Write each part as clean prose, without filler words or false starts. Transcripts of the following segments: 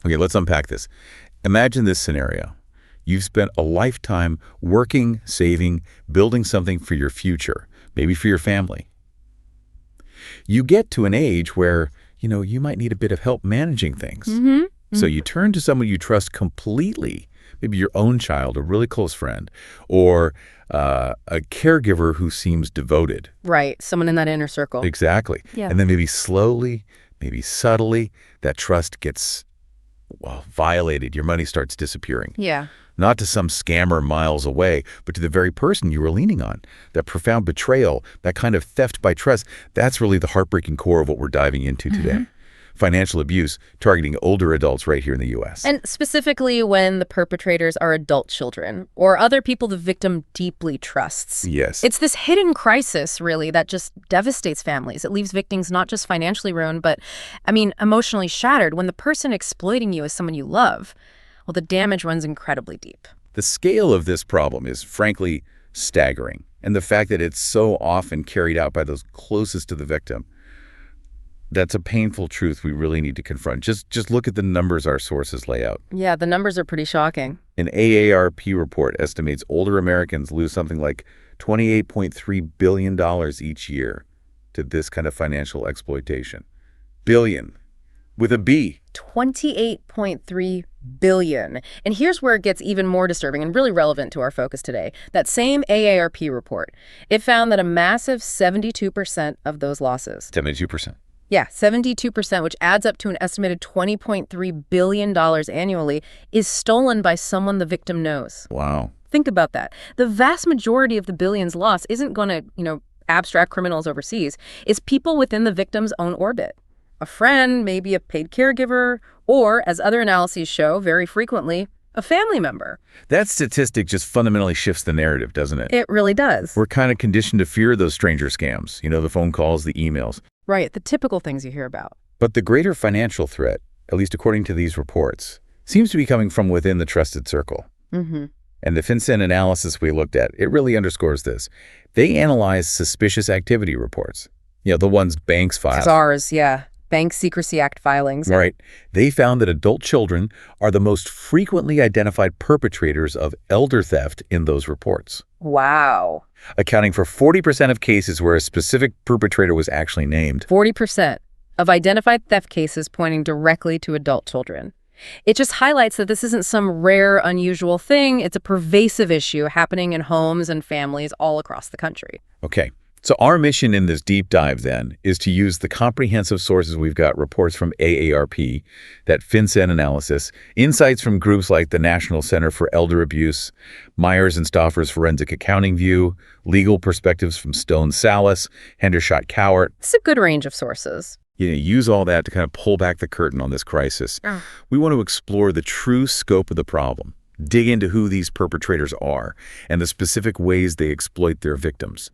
Okay, let's unpack this. Imagine this scenario. You've spent a lifetime working, saving, building something for your future, maybe for your family. You get to an age where, you might need a bit of help managing things. So you turn to someone you trust completely, maybe your own child, a really close friend, or a caregiver who seems devoted. Right, someone in that inner circle. Exactly. Yeah. And then maybe slowly, maybe subtly, that trust gets violated. Your money starts disappearing. Yeah. Not to some scammer miles away, but to the very person you were leaning on. That profound betrayal, that kind of theft by trust, that's really the heartbreaking core of what we're diving into today. Financial abuse targeting older adults right here in the U.S. And specifically when the perpetrators are adult children or other people the victim deeply trusts. Yes. It's this hidden crisis, really, that just devastates families. It leaves victims not just financially ruined, but, emotionally shattered. When the person exploiting you is someone you love, well, the damage runs incredibly deep. The scale of this problem is, frankly, staggering. And the fact that it's so often carried out by those closest to the victim, that's a painful truth we really need to confront. Just look at the numbers our sources lay out. Yeah, the numbers are pretty shocking. An AARP report estimates older Americans lose something like $28.3 billion each year to this kind of financial exploitation. Billion. With a B. 28.3 billion. And here's where it gets even more disturbing and really relevant to our focus today. That same AARP report, it found that a massive 72% of those losses. 72%. Yeah, 72%, which adds up to an estimated $20.3 billion annually, is stolen by someone the victim knows. Wow. Think about that. The vast majority of the billions lost isn't going to, abstract criminals overseas. It's people within the victim's own orbit. A friend, maybe a paid caregiver, or, as other analyses show, very frequently, a family member. That statistic just fundamentally shifts the narrative, doesn't it? It really does. We're kind of conditioned to fear those stranger scams, the phone calls, the emails. Right, the typical things you hear about. But the greater financial threat, at least according to these reports, seems to be coming from within the trusted circle. And the FinCEN analysis we looked at, it really underscores this. They analyzed suspicious activity reports, the ones banks file. SARS, yeah. Bank Secrecy Act filings. Right. They found that adult children are the most frequently identified perpetrators of elder theft in those reports. Wow. Accounting for 40% of cases where a specific perpetrator was actually named. 40% of identified theft cases pointing directly to adult children. It just highlights that this isn't some rare, unusual thing. It's a pervasive issue happening in homes and families all across the country. Okay. So our mission in this deep dive, then, is to use the comprehensive sources we've got, reports from AARP, that FinCEN analysis, insights from groups like the National Center for Elder Abuse, Myers and Stauffer's Forensic Accounting View, legal perspectives from Stone Salas, Hendershot Cowart. It's a good range of sources. Use all that to kind of pull back the curtain on this crisis. We want to explore the true scope of the problem, dig into who these perpetrators are, and the specific ways they exploit their victims.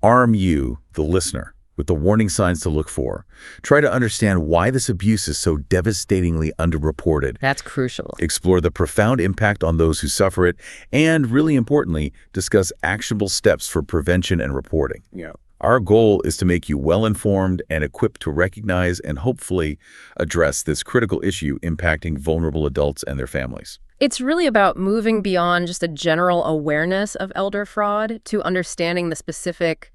Arm you, the listener, with the warning signs to look for. Try to understand why this abuse is so devastatingly underreported. That's crucial. Explore the profound impact on those who suffer it, and, really importantly, discuss actionable steps for prevention and reporting. Our goal is to make you well-informed and equipped to recognize and hopefully address this critical issue impacting vulnerable adults and their families. It's really about moving beyond just a general awareness of elder fraud to understanding the specific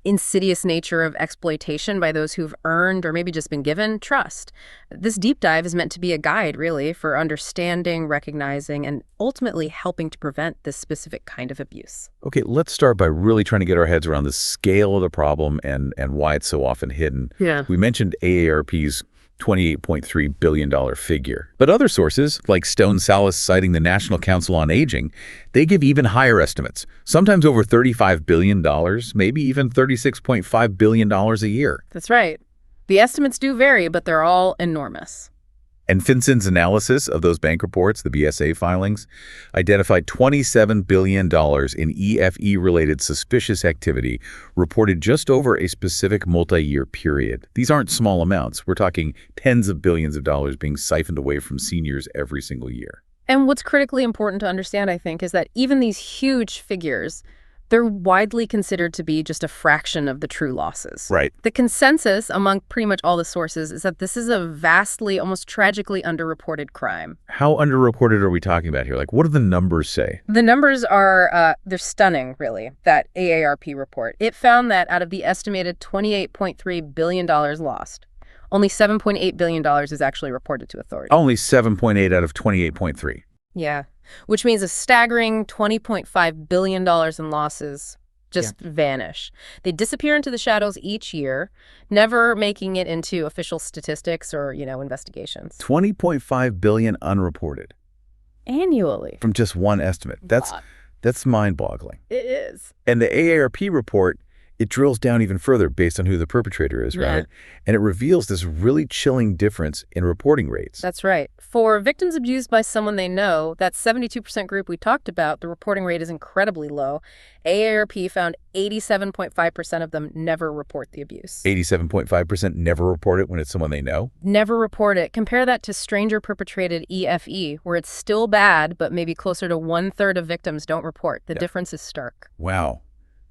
insidious nature of exploitation by those who've earned or maybe just been given trust. This deep dive is meant to be a guide, really, for understanding, recognizing, and ultimately helping to prevent this specific kind of abuse. Okay, let's start by really trying to get our heads around the scale of the problem and why it's so often hidden. We mentioned AARP's $28.3 billion figure. But other sources, like Stone Salas citing the National Council on Aging, they give even higher estimates, sometimes over $35 billion, maybe even $36.5 billion a year. That's right. The estimates do vary, but they're all enormous. And FinCEN's analysis of those bank reports, the BSA filings, identified $27 billion in EFE-related suspicious activity reported just over a specific multi-year period. These aren't small amounts. We're talking tens of billions of dollars being siphoned away from seniors every single year. And what's critically important to understand, I think, is that even these huge figures, They're widely considered to be just a fraction of the true losses. Right. The consensus among pretty much all the sources is that this is a vastly, almost tragically underreported crime. How underreported are we talking about here? Like, what do the numbers say? The numbers are, they're stunning, really, that AARP report. It found that out of the estimated $28.3 billion lost, only $7.8 billion is actually reported to authorities. Only 7.8 out of 28.3. Yeah, which means a staggering $20.5 billion in losses just vanish. They disappear into the shadows each year, never making it into official statistics or, investigations. 20.5 billion unreported Annually. from just one estimate. That's mind-boggling. It is. And the AARP report, it drills down even further based on who the perpetrator is, right? And it reveals this really chilling difference in reporting rates. That's right. For victims abused by someone they know, that 72% group we talked about, the reporting rate is incredibly low. AARP found 87.5% of them never report the abuse. 87.5% never report it when it's someone they know? Never report it. Compare that to stranger-perpetrated EFE, where it's still bad, but maybe closer to 1/3 of victims don't report. The difference is stark. Wow.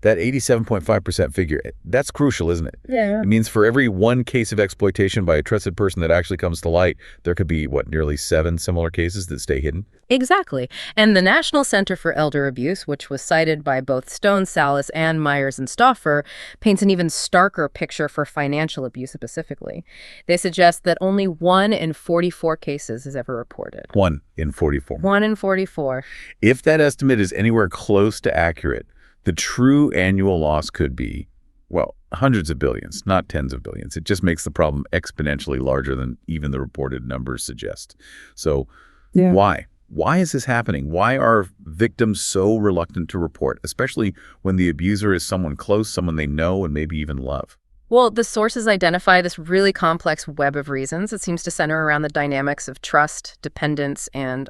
That 87.5% figure, that's crucial, isn't it? Yeah. It means for every one case of exploitation by a trusted person that actually comes to light, there could be, nearly 7 similar cases that stay hidden? Exactly. And the National Center for Elder Abuse, which was cited by both Stone Salis and Myers and Stauffer, paints an even starker picture for financial abuse specifically. They suggest that only 1 in 44 cases is ever reported. 1 in 44. 1 in 44. If that estimate is anywhere close to accurate, the true annual loss could be, hundreds of billions, not tens of billions. It just makes the problem exponentially larger than even the reported numbers suggest. So why? Why is this happening? Why are victims so reluctant to report, especially when the abuser is someone close, someone they know and maybe even love? Well, the sources identify this really complex web of reasons. It seems to center around the dynamics of trust, dependence, and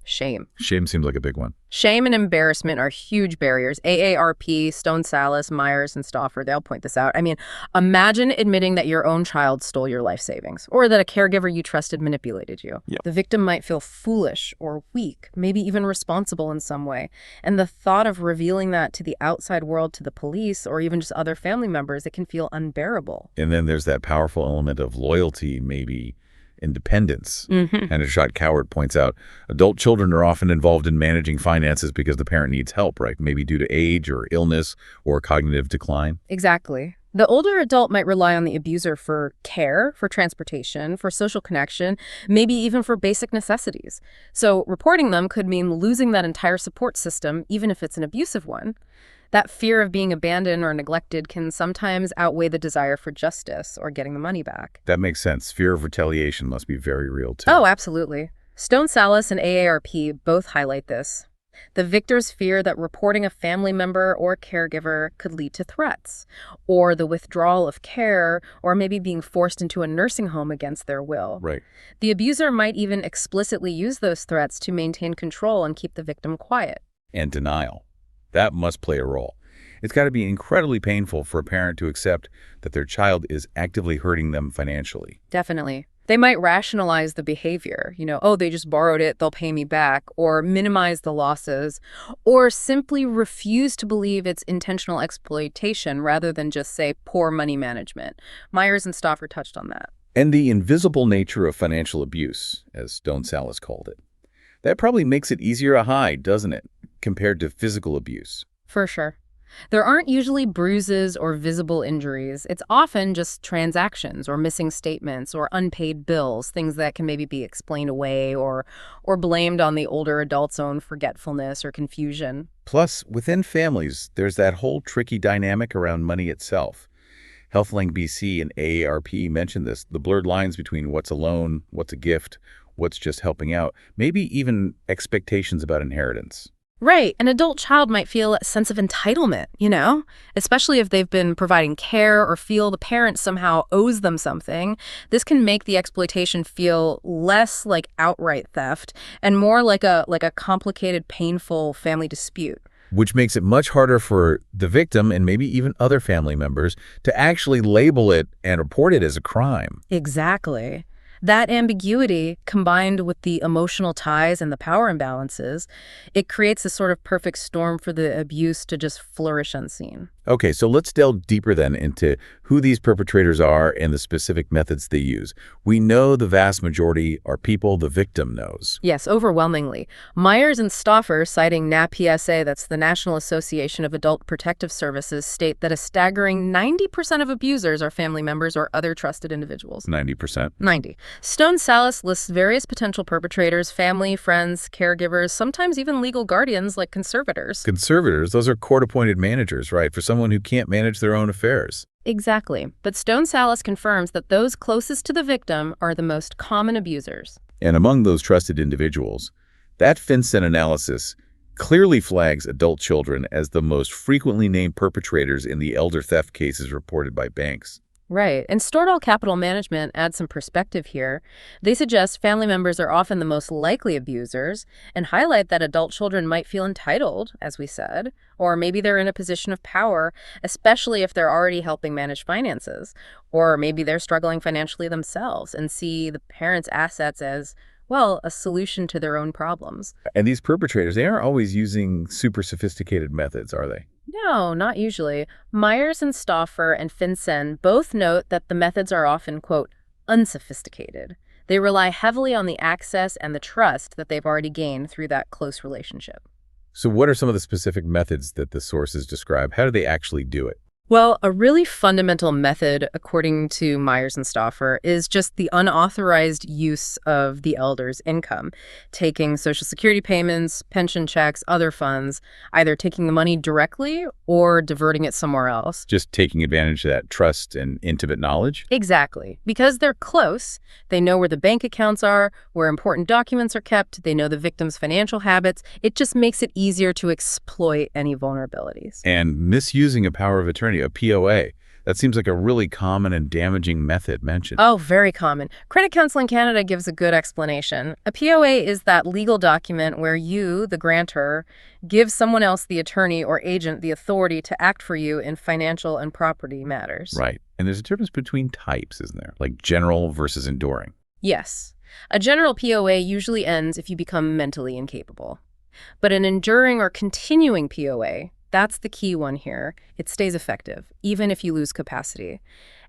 shame. Shame seems like a big one. Shame and embarrassment are huge barriers. AARP, Stone Salis, Myers, and Stauffer, they all point this out. I mean, imagine admitting that your own child stole your life savings or that a caregiver you trusted manipulated you. The victim might feel foolish or weak, maybe even responsible in some way. And the thought of revealing that to the outside world, to the police, or even just other family members, it can feel unbearable. And then there's that powerful element of loyalty, maybe independence. And a shot Coward points out, adult children are often involved in managing finances because the parent needs help, right? Maybe due to age or illness or cognitive decline. Exactly. The older adult might rely on the abuser for care, for transportation, for social connection, maybe even for basic necessities. So reporting them could mean losing that entire support system, even if it's an abusive one. That fear of being abandoned or neglected can sometimes outweigh the desire for justice or getting the money back. That makes sense. Fear of retaliation must be very real, too. Oh, absolutely. Stone Salis and AARP both highlight this. The victor's fear that reporting a family member or caregiver could lead to threats, or the withdrawal of care, or maybe being forced into a nursing home against their will. Right. The abuser might even explicitly use those threats to maintain control and keep the victim quiet. And denial. That must play a role. It's got to be incredibly painful for a parent to accept that their child is actively hurting them financially. Definitely. They might rationalize the behavior, they just borrowed it, they'll pay me back, or minimize the losses, or simply refuse to believe it's intentional exploitation rather than just say poor money management. Myers and Stauffer touched on that. And the invisible nature of financial abuse, as Stone Salis called it. That probably makes it easier to hide, doesn't it, compared to physical abuse? For sure. There aren't usually bruises or visible injuries. It's often just transactions or missing statements or unpaid bills, things that can maybe be explained away or blamed on the older adult's own forgetfulness or confusion. Plus, within families, there's that whole tricky dynamic around money itself. HealthLink BC and AARP mentioned this, the blurred lines between what's a loan, what's a gift, what's just helping out, maybe even expectations about inheritance. Right. An adult child might feel a sense of entitlement, especially if they've been providing care or feel the parent somehow owes them something. This can make the exploitation feel less like outright theft and more like a complicated, painful family dispute. Which makes it much harder for the victim and maybe even other family members to actually label it and report it as a crime. Exactly. That ambiguity, combined with the emotional ties and the power imbalances, it creates a sort of perfect storm for the abuse to just flourish unseen. Okay, so let's delve deeper then into who these perpetrators are and the specific methods they use. We know the vast majority are people the victim knows. Yes, overwhelmingly. Myers and Stauffer, citing NAPSA, that's the National Association of Adult Protective Services, state that a staggering 90% of abusers are family members or other trusted individuals. 90%. 90. Stone Salis lists various potential perpetrators: family, friends, caregivers, sometimes even legal guardians like conservators. Conservators, those are court-appointed managers, right, for someone who can't manage their own affairs. Exactly. But Stone Salis confirms that those closest to the victim are the most common abusers. And among those trusted individuals, that FinCEN analysis clearly flags adult children as the most frequently named perpetrators in the elder theft cases reported by banks. Right. And Stordahl Capital Management adds some perspective here. They suggest family members are often the most likely abusers and highlight that adult children might feel entitled, as we said, or maybe they're in a position of power, especially if they're already helping manage finances, or maybe they're struggling financially themselves and see the parents' assets as, well, a solution to their own problems. And these perpetrators, they aren't always using super sophisticated methods, are they? No, not usually. Myers and Stauffer and FinCEN both note that the methods are often, quote, unsophisticated. They rely heavily on the access and the trust that they've already gained through that close relationship. So what are some of the specific methods that the sources describe? How do they actually do it? Well, a really fundamental method, according to Myers and Stauffer, is just the unauthorized use of the elder's income, taking Social Security payments, pension checks, other funds, either taking the money directly or diverting it somewhere else. Just taking advantage of that trust and intimate knowledge? Exactly. Because they're close, they know where the bank accounts are, where important documents are kept, they know the victim's financial habits. It just makes it easier to exploit any vulnerabilities. And misusing a power of attorney, a POA. That seems like a really common and damaging method mentioned. Oh, very common. Credit Counseling Canada gives a good explanation. A POA is that legal document where you, the grantor, give someone else, the attorney or agent, the authority to act for you in financial and property matters. Right. And there's a difference between types, isn't there? Like general versus enduring. Yes. A general POA usually ends if you become mentally incapable. But an enduring or continuing POA, that's the key one here. It stays effective, even if you lose capacity.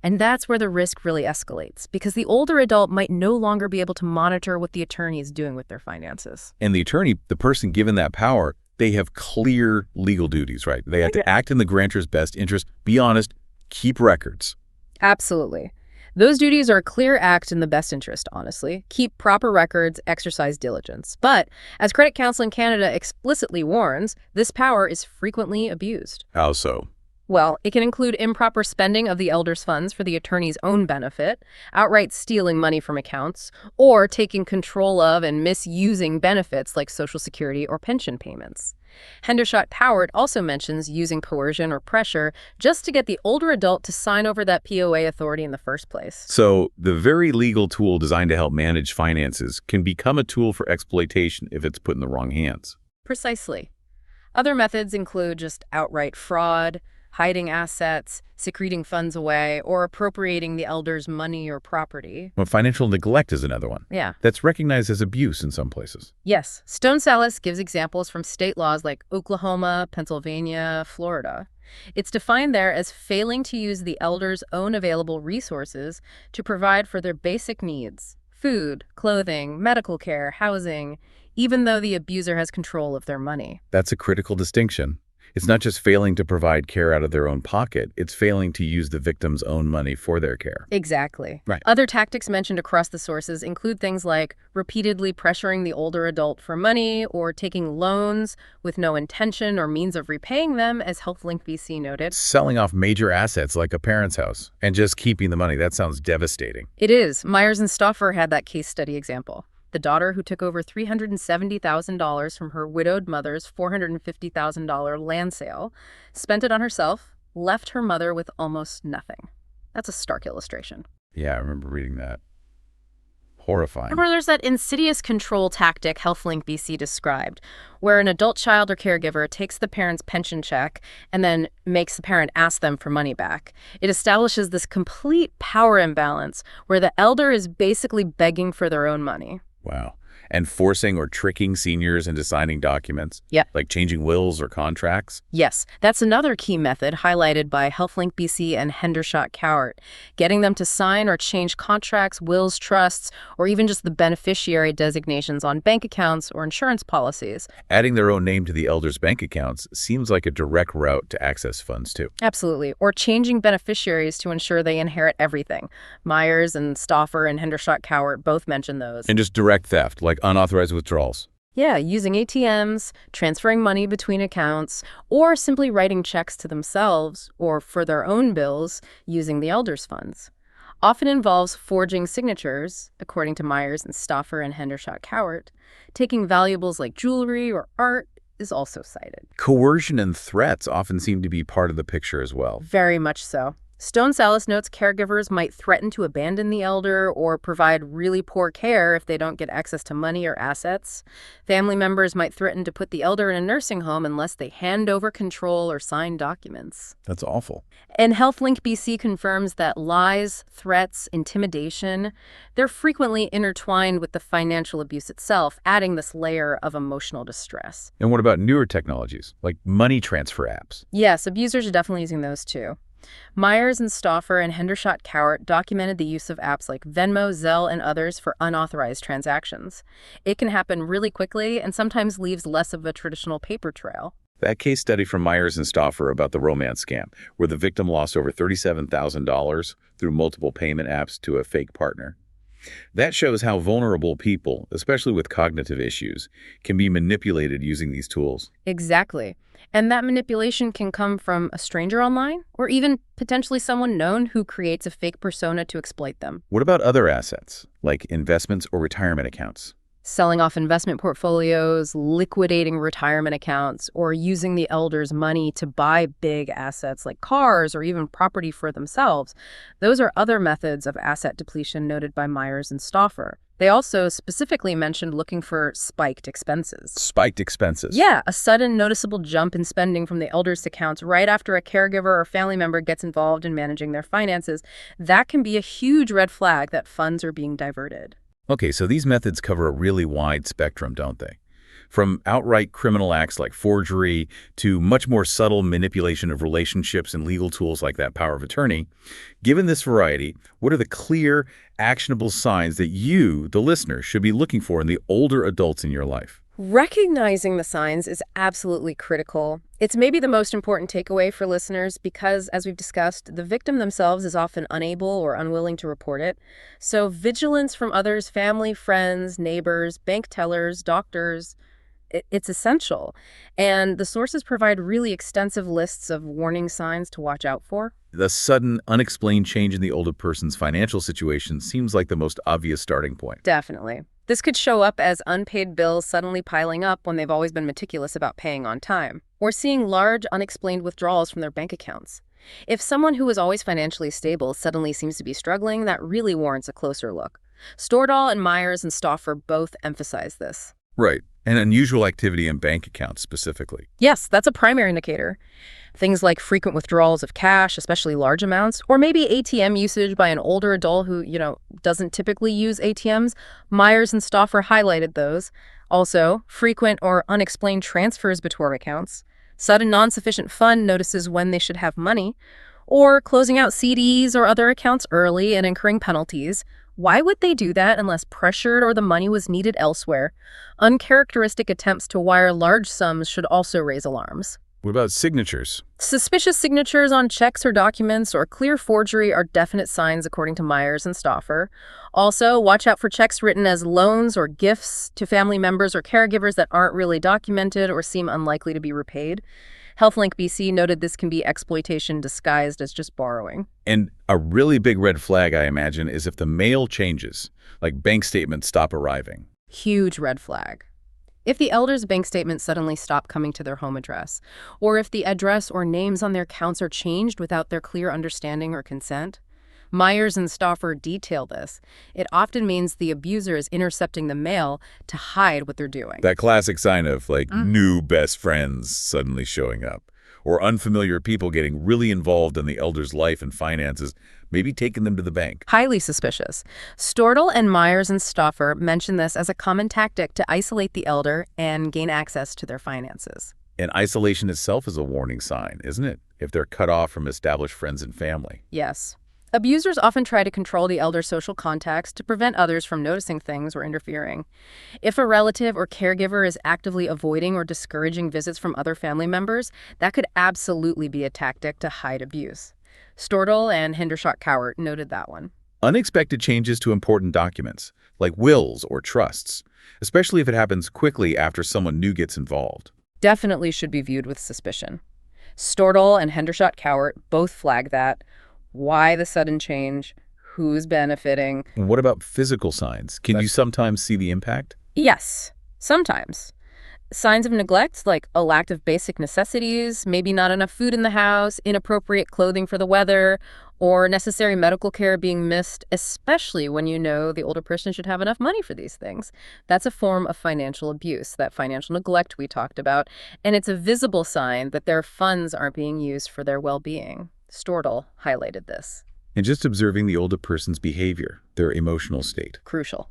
And that's where the risk really escalates, because the older adult might no longer be able to monitor what the attorney is doing with their finances. And the attorney, the person given that power, they have clear legal duties, right? They have to act in the grantor's best interest, be honest, keep records. Absolutely. Those duties are a clear act in the best interest, honestly. Keep proper records, exercise diligence. But, as Credit Counseling Canada explicitly warns, this power is frequently abused. How so? Well, it can include improper spending of the elder's funds for the attorney's own benefit, outright stealing money from accounts, or taking control of and misusing benefits like Social Security or pension payments. Hendershot-Powart also mentions using coercion or pressure just to get the older adult to sign over that POA authority in the first place. So the very legal tool designed to help manage finances can become a tool for exploitation if it's put in the wrong hands. Precisely. Other methods include just outright fraud, hiding assets, secreting funds away, or appropriating the elder's money or property. Well, financial neglect is another one. Yeah. That's recognized as abuse in some places. Yes. Stone Salis gives examples from state laws like Oklahoma, Pennsylvania, Florida. It's defined there as failing to use the elder's own available resources to provide for their basic needs: food, clothing, medical care, housing, even though the abuser has control of their money. That's a critical distinction. It's not just failing to provide care out of their own pocket, it's failing to use the victim's own money for their care. Exactly. Right. Other tactics mentioned across the sources include things like repeatedly pressuring the older adult for money or taking loans with no intention or means of repaying them, as HealthLink BC noted. Selling off major assets like a parent's house and just keeping the money, that sounds devastating. It is. Myers and Stauffer had that case study example. The daughter who took over $370,000 from her widowed mother's $450,000 land sale, spent it on herself, left her mother with almost nothing. That's a stark illustration. Yeah, I remember reading that. Horrifying. Or there's that insidious control tactic HealthLink BC described, where an adult child or caregiver takes the parent's pension check and then makes the parent ask them for money back. It establishes this complete power imbalance where the elder is basically begging for their own money. Wow. And forcing or tricking seniors into signing documents? Yep. Like changing wills or contracts? Yes, that's another key method highlighted by HealthLink BC and Hendershot-Cowart, getting them to sign or change contracts, wills, trusts, or even just the beneficiary designations on bank accounts or insurance policies. Adding their own name to the elder's bank accounts seems like a direct route to access funds, too. Absolutely. Or changing beneficiaries to ensure they inherit everything. Myers and Stauffer and Hendershot-Cowart both mention those. And just direct theft, like unauthorized withdrawals. Yeah, using ATMs, transferring money between accounts, or simply writing checks to themselves or for their own bills using the elder's funds. Often involves forging signatures, according to Myers and Stauffer and Hendershot-Cowart. Taking valuables like jewelry or art is also cited. Coercion and threats often seem to be part of the picture as well. Very much so. Stone-Salis notes caregivers might threaten to abandon the elder or provide really poor care if they don't get access to money or assets. Family members might threaten to put the elder in a nursing home unless they hand over control or sign documents. That's awful. And HealthLink BC confirms that lies, threats, intimidation, they're frequently intertwined with the financial abuse itself, adding this layer of emotional distress. And what about newer technologies, like money transfer apps? Yes, abusers are definitely using those too. Myers and Stauffer and Hendershot-Cowart documented the use of apps like Venmo, Zelle, and others for unauthorized transactions. It can happen really quickly and sometimes leaves less of a traditional paper trail. That case study from Myers and Stauffer about the romance scam, where the victim lost over $37,000 through multiple payment apps to a fake partner. That shows how vulnerable people, especially with cognitive issues, can be manipulated using these tools. Exactly. And that manipulation can come from a stranger online or even potentially someone known who creates a fake persona to exploit them. What about other assets, like investments or retirement accounts? Selling off investment portfolios, liquidating retirement accounts, or using the elder's money to buy big assets like cars or even property for themselves. Those are other methods of asset depletion noted by Myers and Stauffer. They also specifically mentioned looking for spiked expenses. Spiked expenses? Yeah, a sudden noticeable jump in spending from the elder's accounts right after a caregiver or family member gets involved in managing their finances. That can be a huge red flag that funds are being diverted. Okay, so these methods cover a really wide spectrum, don't they? From outright criminal acts like forgery to much more subtle manipulation of relationships and legal tools like that power of attorney. Given this variety, what are the clear, actionable signs that you, the listener, should be looking for in the older adults in your life? Recognizing the signs is absolutely critical. It's maybe the most important takeaway for listeners because, as we've discussed, the victim themselves is often unable or unwilling to report it. So vigilance from others, family, friends, neighbors, bank tellers, doctors, it's essential. And the sources provide really extensive lists of warning signs to watch out for. The sudden, unexplained change in the older person's financial situation seems like the most obvious starting point. Definitely. This could show up as unpaid bills suddenly piling up when they've always been meticulous about paying on time, or seeing large, unexplained withdrawals from their bank accounts. If someone who was always financially stable suddenly seems to be struggling, that really warrants a closer look. Stordahl and Myers and Stauffer both emphasize this. Right, and unusual activity in bank accounts specifically. Yes, that's a primary indicator. Things like frequent withdrawals of cash, especially large amounts, or maybe ATM usage by an older adult who, doesn't typically use ATMs. Myers and Stauffer highlighted those. Also, frequent or unexplained transfers between accounts, sudden non-sufficient fund notices when they should have money, or closing out CDs or other accounts early and incurring penalties. Why would they do that unless pressured or the money was needed elsewhere? Uncharacteristic attempts to wire large sums should also raise alarms. What about signatures? Suspicious signatures on checks or documents or clear forgery are definite signs according to Myers and Stauffer. Also, watch out for checks written as loans or gifts to family members or caregivers that aren't really documented or seem unlikely to be repaid. HealthLink BC noted this can be exploitation disguised as just borrowing. And a really big red flag, I imagine, is if the mail changes, like bank statements stop arriving. Huge red flag. If the elder's bank statements suddenly stop coming to their home address, or if the address or names on their accounts are changed without their clear understanding or consent. Myers and Stauffer detail this. It often means the abuser is intercepting the male to hide what they're doing. That classic sign of, like, new best friends suddenly showing up, or unfamiliar people getting really involved in the elder's life and finances, maybe taking them to the bank. Highly suspicious. Stortell and Myers and Stauffer mention this as a common tactic to isolate the elder and gain access to their finances. And isolation itself is a warning sign, isn't it? If they're cut off from established friends and family. Yes. Abusers often try to control the elder's social contacts to prevent others from noticing things or interfering. If a relative or caregiver is actively avoiding or discouraging visits from other family members, that could absolutely be a tactic to hide abuse. Stortell and Hendershot-Cowart noted that one. Unexpected changes to important documents, like wills or trusts, especially if it happens quickly after someone new gets involved. Definitely should be viewed with suspicion. Stortell and Hendershot-Cowart both flag that. Why the sudden change? Who's benefiting? And what about physical signs? Can you sometimes see the impact? Yes, sometimes. Signs of neglect, like a lack of basic necessities, maybe not enough food in the house, inappropriate clothing for the weather, or necessary medical care being missed, especially when you know the older person should have enough money for these things. That's a form of financial abuse, that financial neglect we talked about, and it's a visible sign that their funds aren't being used for their well-being. Stortell highlighted this. And just observing the older person's behavior, their emotional state. Crucial.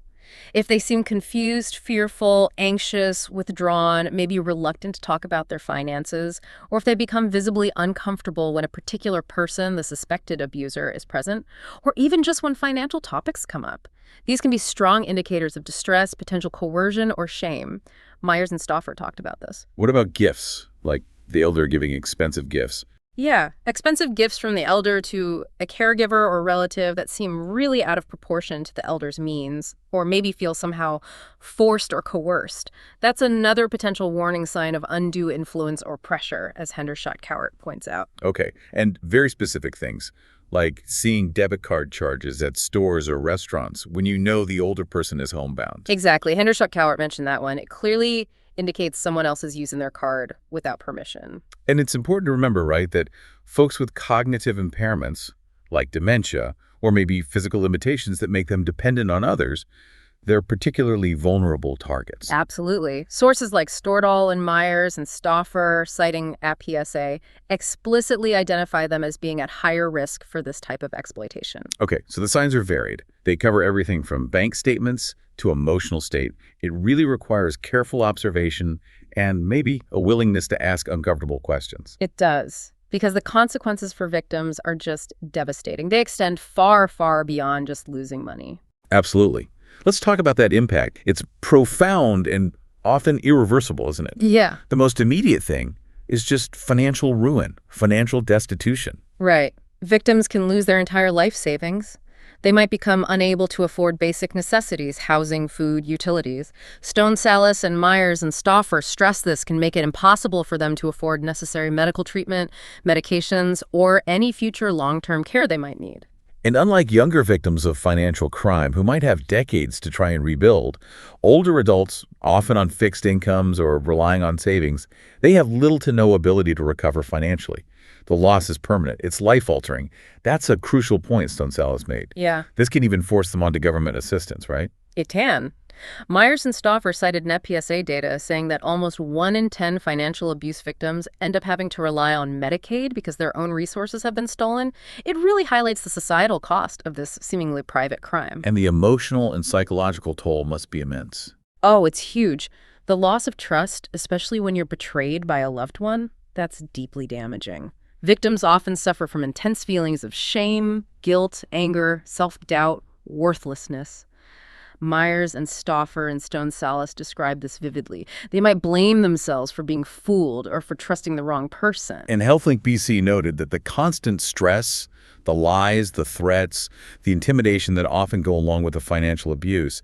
If they seem confused, fearful, anxious, withdrawn, maybe reluctant to talk about their finances, or if they become visibly uncomfortable when a particular person, the suspected abuser, is present, or even just when financial topics come up. These can be strong indicators of distress, potential coercion, or shame. Myers and Stauffer talked about this. What about gifts, like the elder giving expensive gifts? Yeah, expensive gifts from the elder to a caregiver or relative that seem really out of proportion to the elder's means, or maybe feel somehow forced or coerced. That's another potential warning sign of undue influence or pressure, as Hendershot-Cowart points out. Okay, and very specific things, like seeing debit card charges at stores or restaurants when you know the older person is homebound. Exactly. Hendershot-Cowart mentioned that one. It clearly indicates someone else is using their card without permission. And it's important to remember, right, that folks with cognitive impairments, like dementia, or maybe physical limitations that make them dependent on others, they're particularly vulnerable targets. Absolutely. Sources like Stortell and Myers and Stauffer, citing APSA, explicitly identify them as being at higher risk for this type of exploitation. Okay, so the signs are varied. They cover everything from bank statements to emotional state. It really requires careful observation and maybe a willingness to ask uncomfortable questions. It does, because the consequences for victims are just devastating. They extend far, far beyond just losing money. Absolutely. Let's talk about that impact. It's profound and often irreversible, isn't it? Yeah. The most immediate thing is just financial ruin, financial destitution. Right. Victims can lose their entire life savings. They might become unable to afford basic necessities, housing, food, utilities. Stone Salas and Myers and Stauffer stress this can make it impossible for them to afford necessary medical treatment, medications, or any future long-term care they might need. And unlike younger victims of financial crime who might have decades to try and rebuild, older adults, often on fixed incomes or relying on savings, they have little to no ability to recover financially. The loss is permanent. It's life-altering. That's a crucial point Stone Salas made. Yeah. This can even force them onto government assistance, right? It can. Myers and Stauffer cited NetPSA data saying that almost 1 in 10 financial abuse victims end up having to rely on Medicaid because their own resources have been stolen. It really highlights the societal cost of this seemingly private crime. And the emotional and psychological toll must be immense. Oh, it's huge. The loss of trust, especially when you're betrayed by a loved one, that's deeply damaging. Victims often suffer from intense feelings of shame, guilt, anger, self-doubt, worthlessness. Myers and Stauffer and Stone Salas describe this vividly. They might blame themselves for being fooled or for trusting the wrong person. And HealthLink BC noted that the constant stress, the lies, the threats, the intimidation that often go along with the financial abuse,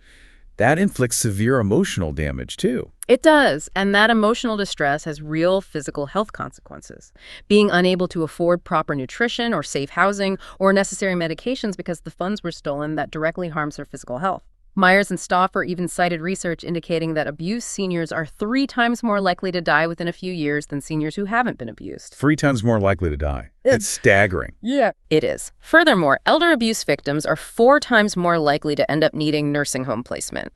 that inflicts severe emotional damage too. It does, and that emotional distress has real physical health consequences. Being unable to afford proper nutrition or safe housing or necessary medications because the funds were stolen, that directly harms their physical health. Myers and Stauffer even cited research indicating that abused seniors are 3 times more likely to die within a few years than seniors who haven't been abused. 3 times more likely to die. It's staggering. Yeah. It is. Furthermore, elder abuse victims are 4 times more likely to end up needing nursing home placement,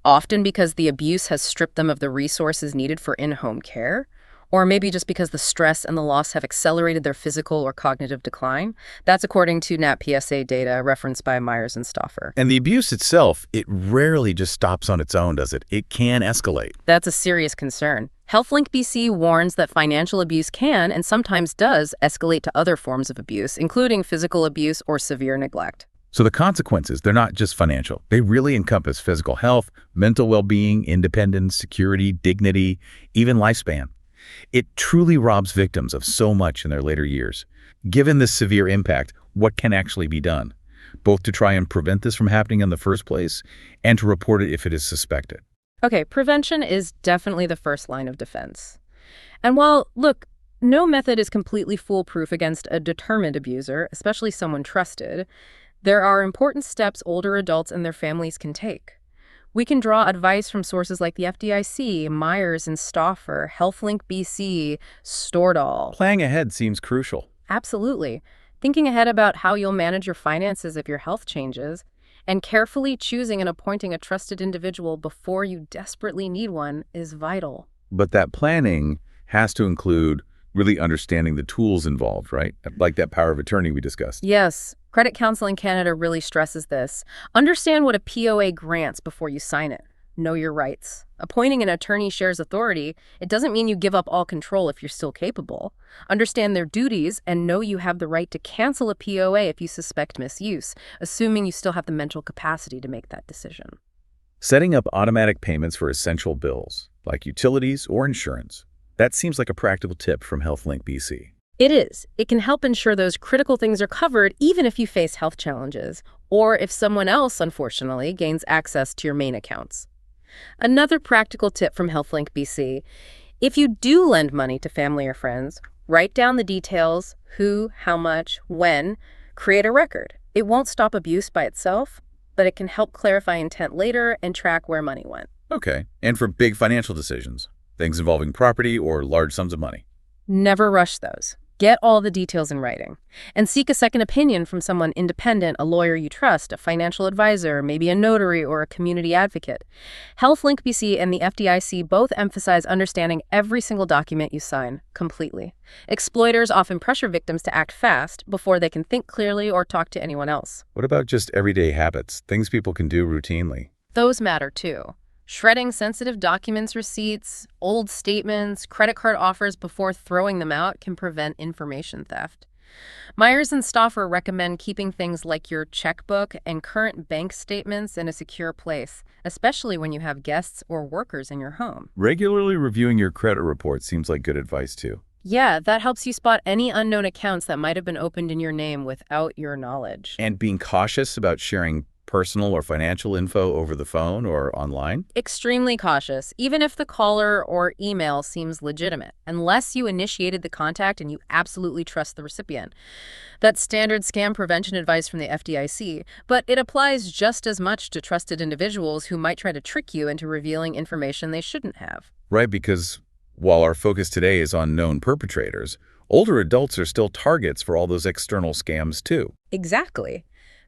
often because the abuse has stripped them of the resources needed for in-home care, or maybe just because the stress and the loss have accelerated their physical or cognitive decline. That's according to NAPSA data referenced by Myers and Stauffer. And the abuse itself, it rarely just stops on its own, does it? It can escalate. That's a serious concern. HealthLink BC warns that financial abuse can, and sometimes does, escalate to other forms of abuse, including physical abuse or severe neglect. So the consequences, they're not just financial. They really encompass physical health, mental well-being, independence, security, dignity, even lifespan. It truly robs victims of so much in their later years. Given this severe impact, what can actually be done, both to try and prevent this from happening in the first place and to report it if it is suspected? Okay, prevention is definitely the first line of defense. And while, look, no method is completely foolproof against a determined abuser, especially someone trusted, there are important steps older adults and their families can take. We can draw advice from sources like the FDIC, Myers and Stauffer, HealthLink BC, Stordahl. Planning ahead seems crucial. Absolutely. Thinking ahead about how you'll manage your finances if your health changes, and carefully choosing and appointing a trusted individual before you desperately need one is vital. But that planning has to include really understanding the tools involved, right? Like that power of attorney we discussed. Yes. Credit Counseling Canada really stresses this. Understand what a POA grants before you sign it. Know your rights. Appointing an attorney shares authority. It doesn't mean you give up all control if you're still capable. Understand their duties and know you have the right to cancel a POA if you suspect misuse, assuming you still have the mental capacity to make that decision. Setting up automatic payments for essential bills, like utilities or insurance. That seems like a practical tip from HealthLink BC. It is. It can help ensure those critical things are covered even if you face health challenges, or if someone else, unfortunately, gains access to your main accounts. Another practical tip from HealthLink BC: if you do lend money to family or friends, write down the details, who, how much, when, create a record. It won't stop abuse by itself, but it can help clarify intent later and track where money went. Okay, and for big financial decisions, things involving property or large sums of money. Never rush those. Get all the details in writing. And seek a second opinion from someone independent, a lawyer you trust, a financial advisor, maybe a notary or a community advocate. HealthLink BC and the FDIC both emphasize understanding every single document you sign completely. Exploiters often pressure victims to act fast before they can think clearly or talk to anyone else. What about just everyday habits, things people can do routinely? Those matter too. Shredding sensitive documents, receipts, old statements, credit card offers before throwing them out can prevent information theft. Myers and Stauffer recommend keeping things like your checkbook and current bank statements in a secure place, especially when you have guests or workers in your home. Regularly reviewing your credit report seems like good advice too. Yeah, that helps you spot any unknown accounts that might have been opened in your name without your knowledge. And being cautious about sharing personal or financial info over the phone or online? Extremely cautious, even if the caller or email seems legitimate, unless you initiated the contact and you absolutely trust the recipient. That's standard scam prevention advice from the FDIC, but it applies just as much to trusted individuals who might try to trick you into revealing information they shouldn't have. Right, because while our focus today is on known perpetrators, older adults are still targets for all those external scams too. Exactly.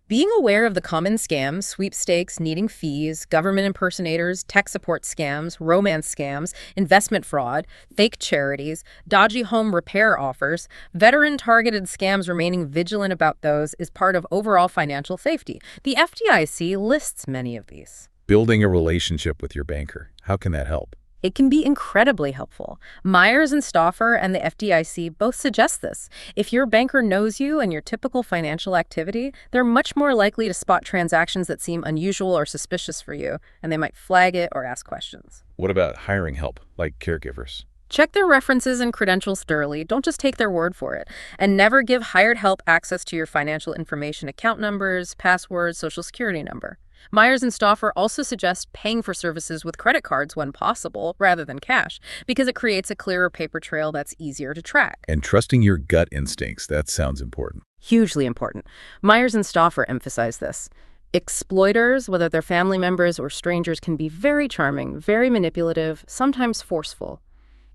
Being aware of the common scams, sweepstakes, needing fees, government impersonators, tech support scams, romance scams, investment fraud, fake charities, dodgy home repair offers, veteran-targeted scams, remaining vigilant about those is part of overall financial safety. The FDIC lists many of these. Building a relationship with your banker, how can that help? It can be incredibly helpful. Myers and Stauffer and the FDIC both suggest this. If your banker knows you and your typical financial activity, they're much more likely to spot transactions that seem unusual or suspicious for you, and they might flag it or ask questions. What about hiring help, like caregivers? Check their references and credentials thoroughly. Don't just take their word for it. And never give hired help access to your financial information, account numbers, passwords, social security number. Myers and Stauffer also suggest paying for services with credit cards when possible, rather than cash, because it creates a clearer paper trail that's easier to track. And trusting your gut instincts, that sounds important. Hugely important. Myers and Stauffer emphasize this. Exploiters, whether they're family members or strangers, can be very charming, very manipulative, sometimes forceful.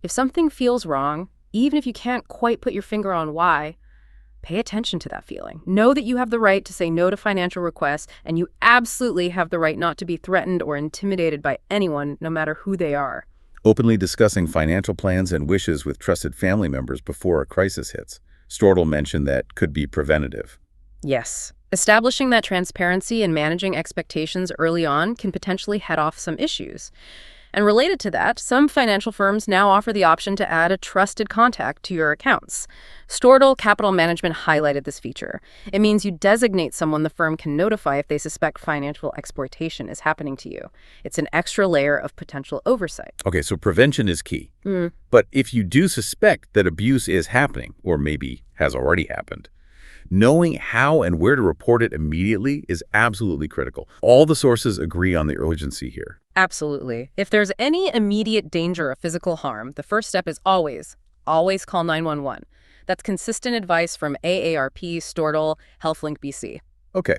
If something feels wrong, even if you can't quite put your finger on why, pay attention to that feeling. Know that you have the right to say no to financial requests, and you absolutely have the right not to be threatened or intimidated by anyone, no matter who they are. Openly discussing financial plans and wishes with trusted family members before a crisis hits. Stortle mentioned that could be preventative. Yes. Establishing that transparency and managing expectations early on can potentially head off some issues. And related to that, some financial firms now offer the option to add a trusted contact to your accounts. Stortle Capital Management highlighted this feature. It means you designate someone the firm can notify if they suspect financial exploitation is happening to you. It's an extra layer of potential oversight. Okay, so prevention is key. But if you do suspect that abuse is happening, or maybe has already happened, knowing how and where to report it immediately is absolutely critical. All the sources agree on the urgency here. Absolutely. If there's any immediate danger of physical harm, the first step is always call 911. That's consistent advice from AARP, Stortle, HealthLink BC. Okay,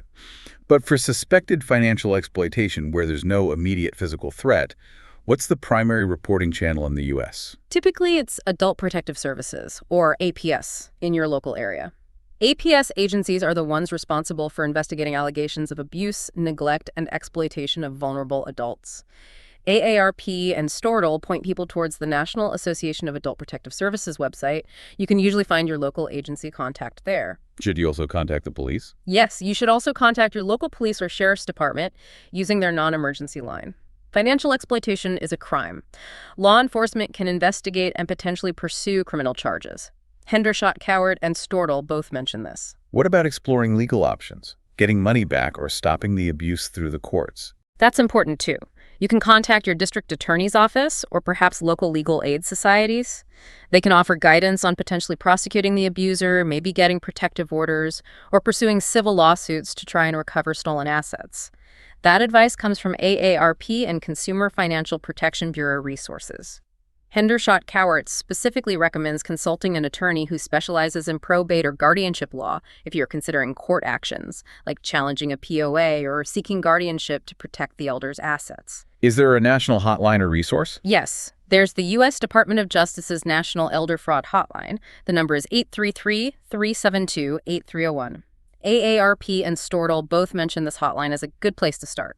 but for suspected financial exploitation where there's no immediate physical threat, what's the primary reporting channel in the U.S.? Typically, it's Adult Protective Services, or APS, in your local area. APS agencies are the ones responsible for investigating allegations of abuse, neglect, and exploitation of vulnerable adults. AARP and Stortle point people towards the National Association of Adult Protective Services website. You can usually find your local agency contact there. Should you also contact the police? Yes, you should also contact your local police or sheriff's department using their non-emergency line. Financial exploitation is a crime. Law enforcement can investigate and potentially pursue criminal charges. Hendershot Coward and Stortle both mention this. What about exploring legal options, getting money back or stopping the abuse through the courts? That's important too. You can contact your district attorney's office or perhaps local legal aid societies. They can offer guidance on potentially prosecuting the abuser, maybe getting protective orders, or pursuing civil lawsuits to try and recover stolen assets. That advice comes from AARP and Consumer Financial Protection Bureau resources. Hendershot Cowart specifically recommends consulting an attorney who specializes in probate or guardianship law if you're considering court actions, like challenging a POA or seeking guardianship to protect the elder's assets. Is there a national hotline or resource? Yes. There's the U.S. Department of Justice's National Elder Fraud Hotline. The number is 833-372-8301. AARP and Stortle both mention this hotline as a good place to start.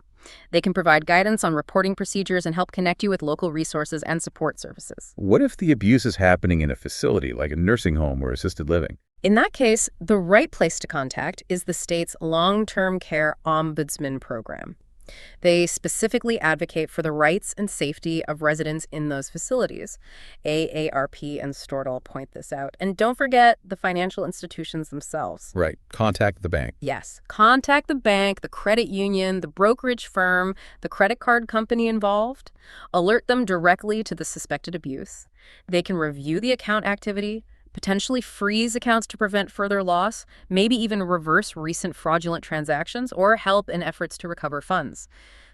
They can provide guidance on reporting procedures and help connect you with local resources and support services. What if the abuse is happening in a facility like a nursing home or assisted living? In that case, the right place to contact is the state's Long-Term Care Ombudsman program. They specifically advocate for the rights and safety of residents in those facilities. AARP and Stortle point this out. And don't forget the financial institutions themselves. Right. Contact the bank. Yes. Contact the bank, the credit union, the brokerage firm, the credit card company involved. Alert them directly to the suspected abuse. They can review the account activity, potentially freeze accounts to prevent further loss, maybe even reverse recent fraudulent transactions, or help in efforts to recover funds.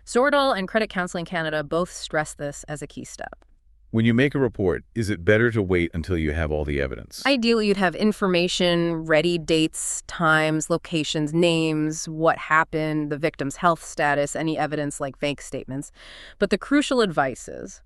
Stortle and Credit Counseling Canada both stress this as a key step. When you make a report, is it better to wait until you have all the evidence? Ideally, you'd have information, ready dates, times, locations, names, what happened, the victim's health status, any evidence like bank statements. But the crucial advice is,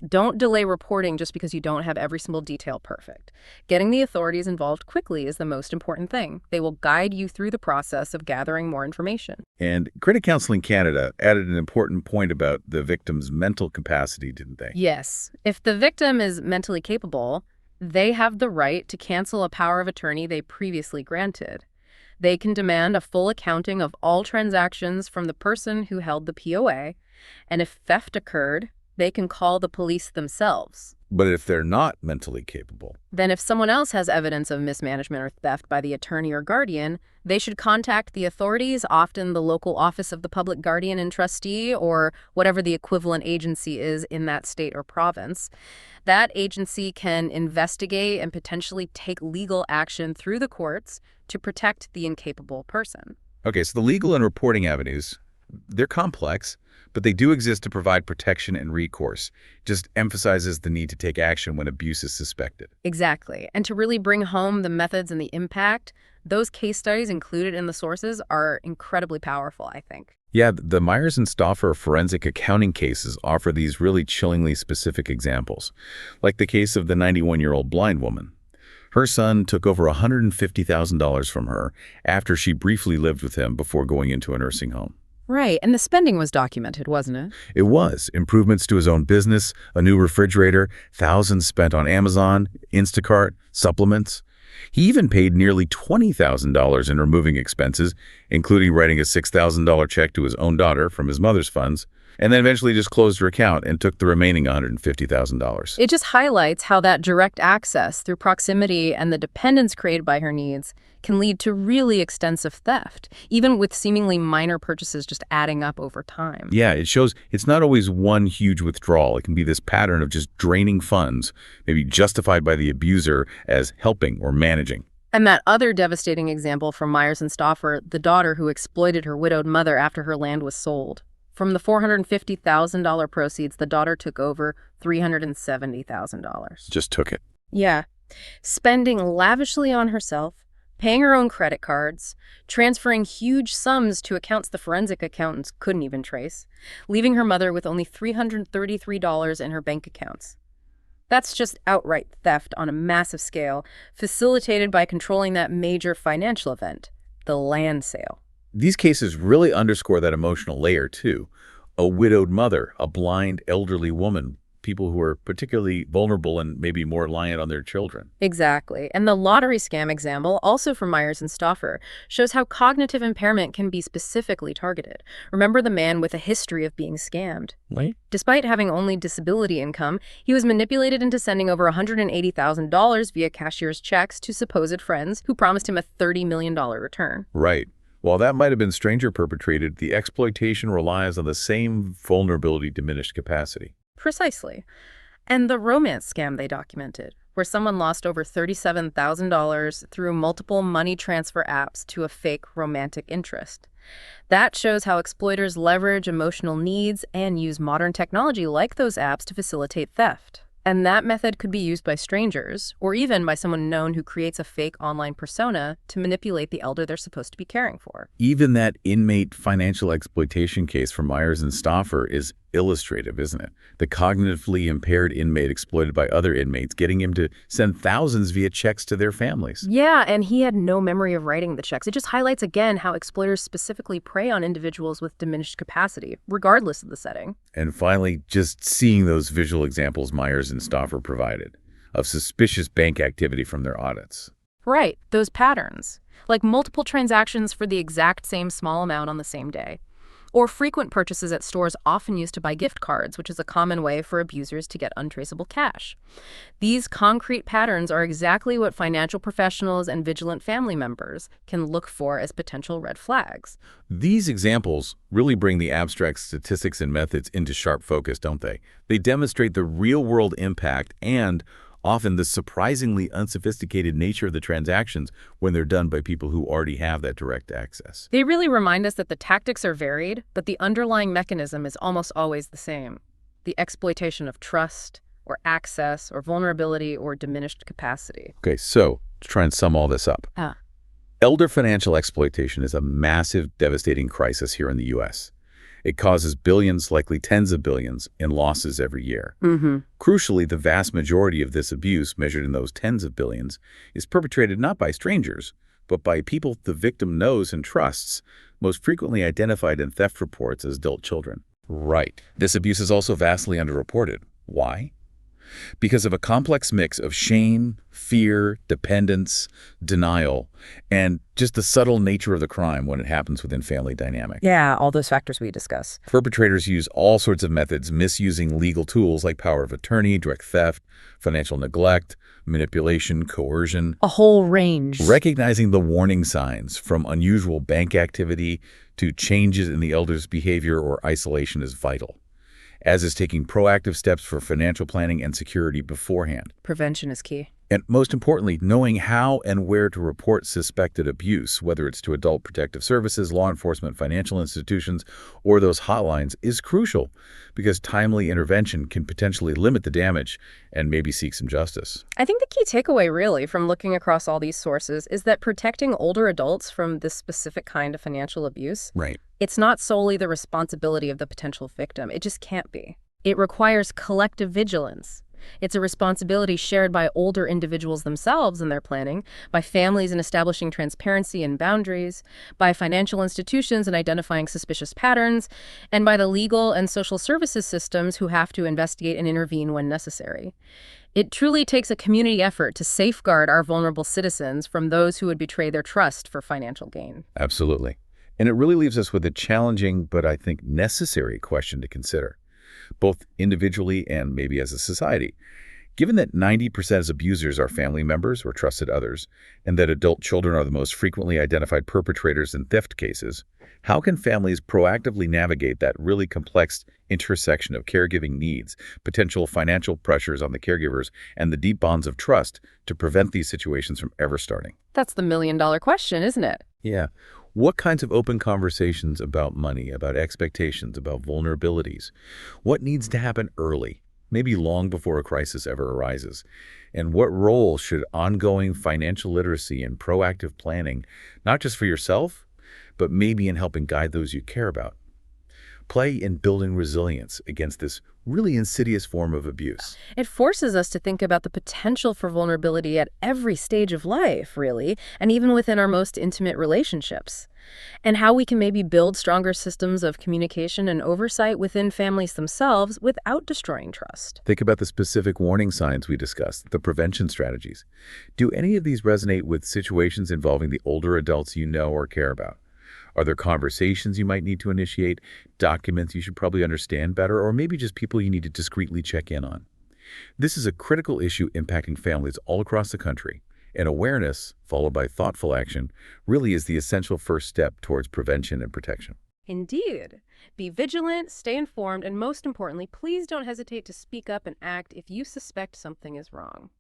don't delay reporting just because you don't have every single detail perfect. Getting the authorities involved quickly is the most important thing. They will guide you through the process of gathering more information. And Credit Counseling Canada added an important point about the victim's mental capacity, didn't they? Yes. If the victim is mentally capable, they have the right to cancel a power of attorney they previously granted. They can demand a full accounting of all transactions from the person who held the POA, and if theft occurred, they can call the police themselves. But if they're not mentally capable? Then if someone else has evidence of mismanagement or theft by the attorney or guardian, they should contact the authorities, often the local office of the public guardian and trustee, or whatever the equivalent agency is in that state or province. That agency can investigate and potentially take legal action through the courts to protect the incapable person. Okay, so the legal and reporting avenues, They're complex, but they do exist to provide protection and recourse. Just emphasizes the need to take action when abuse is suspected. Exactly. And to really bring home the methods and the impact, those case studies included in the sources are incredibly powerful, I think. Yeah, the Myers and Stauffer forensic accounting cases offer these really chillingly specific examples, like the case of the 91-year-old blind woman. Her son took over $150,000 from her after she briefly lived with him before going into a nursing home. Right, and the spending was documented, wasn't it? It was improvements to his own business, a new refrigerator, thousands spent on Amazon, Instacart, supplements. He even paid nearly $20,000 in removing expenses, including writing a $6,000 check to his own daughter from his mother's funds, and then eventually just closed her account and took the remaining $150,000. It just highlights how that direct access through proximity and the dependence created by her needs can lead to really extensive theft, even with seemingly minor purchases just adding up over time. Yeah, it shows it's not always one huge withdrawal. It can be this pattern of just draining funds, maybe justified by the abuser as helping or managing. And that other devastating example from Myers and Stauffer, the daughter who exploited her widowed mother after her land was sold. From the $450,000 proceeds, the daughter took over $370,000. Just took it. Yeah. Spending lavishly on herself, paying her own credit cards, transferring huge sums to accounts the forensic accountants couldn't even trace, leaving her mother with only $333 in her bank accounts. That's just outright theft on a massive scale, facilitated by controlling that major financial event, the land sale. These cases really underscore that emotional layer, too. A widowed mother, a blind, elderly woman, people who are particularly vulnerable and maybe more reliant on their children. Exactly. And the lottery scam example, also from Myers and Stauffer, shows how cognitive impairment can be specifically targeted. Remember the man with a history of being scammed? Right. Despite having only disability income, he was manipulated into sending over $180,000 via cashier's checks to supposed friends who promised him a $30 million return. Right. While that might have been stranger-perpetrated, the exploitation relies on the same vulnerability diminished capacity. Precisely. And the romance scam they documented, where someone lost over $37,000 through multiple money transfer apps to a fake romantic interest. That shows how exploiters leverage emotional needs and use modern technology like those apps to facilitate theft. And that method could be used by strangers, or even by someone known who creates a fake online persona to manipulate the elder they're supposed to be caring for. Even that inmate financial exploitation case from Myers and Stauffer is illustrative, isn't it? The cognitively impaired inmate exploited by other inmates, getting him to send thousands via checks to their families. Yeah, and he had no memory of writing the checks. It just highlights again how exploiters specifically prey on individuals with diminished capacity, regardless of the setting. And finally, just seeing those visual examples Myers and Stauffer provided of suspicious bank activity from their audits. Right, those patterns, like multiple transactions for the exact same small amount on the same day. Or frequent purchases at stores often used to buy gift cards, which is a common way for abusers to get untraceable cash. These concrete patterns are exactly what financial professionals and vigilant family members can look for as potential red flags. These examples really bring the abstract statistics and methods into sharp focus, don't they? They demonstrate the real-world impact and often the surprisingly unsophisticated nature of the transactions when they're done by people who already have that direct access. They really remind us that the tactics are varied, but the underlying mechanism is almost always the same: the exploitation of trust, or access, or vulnerability, or diminished capacity. Okay, so to try and sum all this up. Elder financial exploitation is a massive, devastating crisis here in the U.S. It causes billions, likely tens of billions, in losses every year. Crucially, the vast majority of this abuse, measured in those tens of billions, is perpetrated not by strangers, but by people the victim knows and trusts, most frequently identified in theft reports as adult children. Right. This abuse is also vastly underreported. Why? Because of a complex mix of shame, fear, dependence, denial, and just the subtle nature of the crime when it happens within family dynamic. Yeah, all those factors we discuss. Perpetrators use all sorts of methods, misusing legal tools like power of attorney, direct theft, financial neglect, manipulation, coercion. A whole range. Recognizing the warning signs from unusual bank activity to changes in the elder's behavior or isolation is vital, as is taking proactive steps for financial planning and security beforehand. Prevention is key. And most importantly, knowing how and where to report suspected abuse, whether it's to adult protective services, law enforcement, financial institutions, or those hotlines, is crucial because timely intervention can potentially limit the damage and maybe seek some justice. I think the key takeaway, really, from looking across all these sources is that protecting older adults from this specific kind of financial abuse, Right. it's not solely the responsibility of the potential victim. It just can't be. It requires collective vigilance. It's a responsibility shared by older individuals themselves in their planning, by families in establishing transparency and boundaries, by financial institutions in identifying suspicious patterns, and by the legal and social services systems who have to investigate and intervene when necessary. It truly takes a community effort to safeguard our vulnerable citizens from those who would betray their trust for financial gain. Absolutely. And it really leaves us with a challenging but I think necessary question to consider, both individually and maybe as a society. Given that 90% of abusers are family members or trusted others, and that adult children are the most frequently identified perpetrators in theft cases, how can families proactively navigate that really complex intersection of caregiving needs, potential financial pressures on the caregivers, and the deep bonds of trust to prevent these situations from ever starting? That's the million-dollar question, isn't it? Yeah. What kinds of open conversations about money, about expectations, about vulnerabilities? What needs to happen early, maybe long before a crisis ever arises? And what role should ongoing financial literacy and proactive planning, not just for yourself, but maybe in helping guide those you care about, play in building resilience against this really insidious form of abuse? It forces us to think about the potential for vulnerability at every stage of life, really, and even within our most intimate relationships, and how we can maybe build stronger systems of communication and oversight within families themselves without destroying trust. Think about the specific warning signs we discussed, the prevention strategies. Do any of these resonate with situations involving the older adults you know or care about? Are there conversations you might need to initiate, documents you should probably understand better, or maybe just people you need to discreetly check in on? This is a critical issue impacting families all across the country, and awareness, followed by thoughtful action, really is the essential first step towards prevention and protection. Indeed. Be vigilant, stay informed, and most importantly, please don't hesitate to speak up and act if you suspect something is wrong.